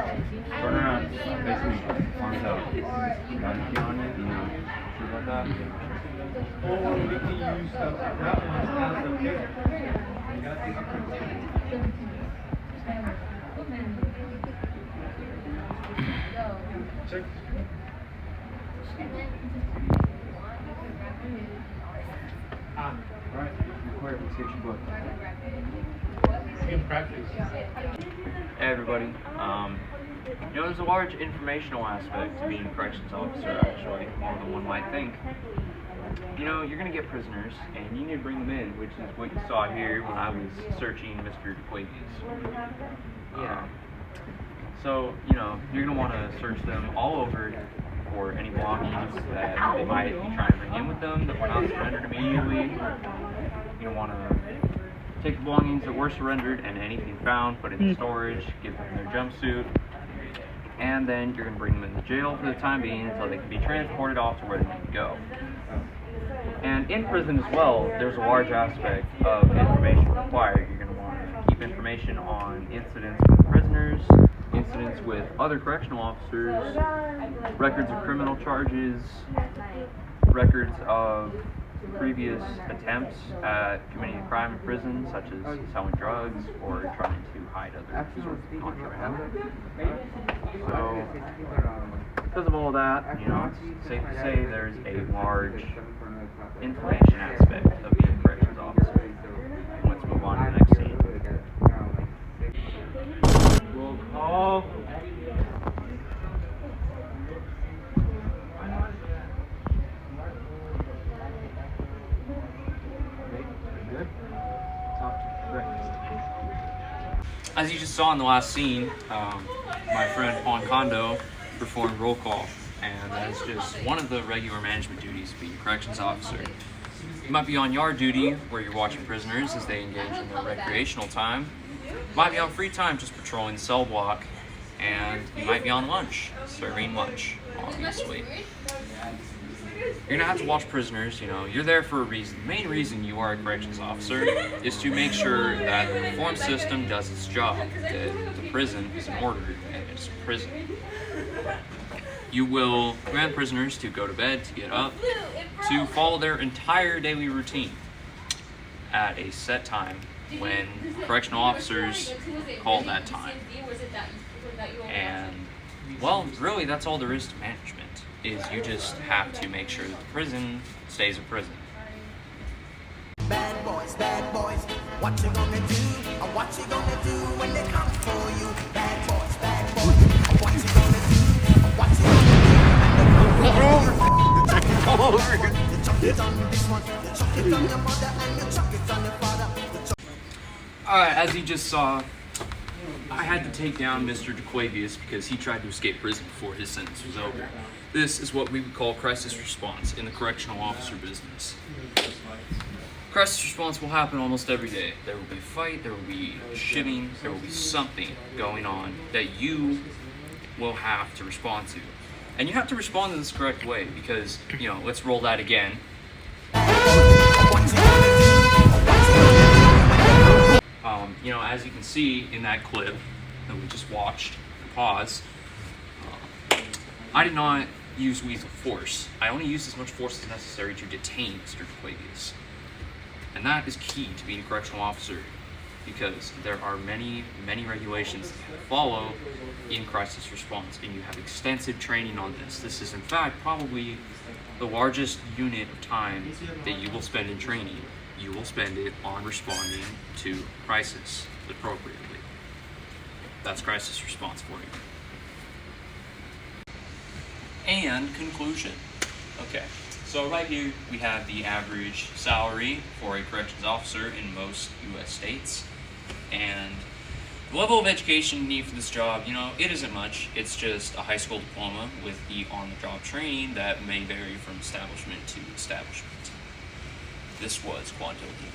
Turn around, face me, arms out. Got a key on you? Sure about that? Or we can use that one as a picture. Check. Alright, record it. Let's get your book. In practice. Hey everybody. There's a large informational aspect to being a corrections officer, actually, more than one might think. You're going to get prisoners, and you need to bring them in, which is what you saw here when I was searching Mr. DeQuavius. So, you're going to want to search them all over for any belongings that they might be trying to bring in with them that were not surrendered immediately. You're going to want to take the belongings that were surrendered and anything found, put it in storage, give them their jumpsuit, and then you're going to bring them into jail for the time being until they can be transported off to where they need to go. And in prison as well, there's a large aspect of information required. You're going to want to keep information on incidents with prisoners, incidents with other correctional officers, records of criminal charges, records of previous attempts at committing a crime in prison, such as selling drugs or trying to hide other sorts of contraband. So, because of all that, it's safe to say there's a large information aspect of being a corrections officer. Let's move on to the next scene. Roll call. As you just saw in the last scene, my friend Juan Condo performed roll call, and that's just one of the regular management duties of being a corrections officer. You might be on yard duty, where you're watching prisoners as they engage in their recreational time. You might be on free time just patrolling the cell block, and you might be on lunch, serving lunch, obviously. You're gonna have to watch prisoners, you're there for a reason. The main reason you are a corrections officer is to make sure that the reform system does its job, that the prison is in order and it's a prison. You will command prisoners to go to bed, to get up, to follow their entire daily routine at a set time when correctional officers call that time. And, well, really that's all there is to management. Is you just have to make sure that the prison stays a prison. Bad boys, what you gonna do? Or what you gonna do when they come for you? Bad boys, what you gonna do? Or what you gonna do? You chuck it on this one, you chuck it on your mother, and you chuck it on your father. Alright, as you just saw, I had to take down Mr. DeQuavius because he tried to escape prison before his sentence was over. This is what we would call crisis response in the correctional officer business. Crisis response will happen almost every day. There will be a fight, there will be shivving, there will be something going on that you will have to respond to. And you have to respond in this correct way because, let's roll that again. As you can see in that clip that we just watched, pause, I did not use lethal force. I only used as much force as necessary to detain Mr. DeQuavius. And that is key to being a correctional officer because there are many, many regulations that you follow in crisis response, and you have extensive training on this. This is, in fact, probably the largest unit of time that you will spend in training. You will spend it on responding to crisis appropriately. That's crisis response for you. And conclusion. Okay, so right here we have the average salary for a corrections officer in most U.S. states. And the level of education you need for this job, it isn't much. It's just a high school diploma with the on-the-job training that may vary from establishment to establishment. This was Quanto Legal.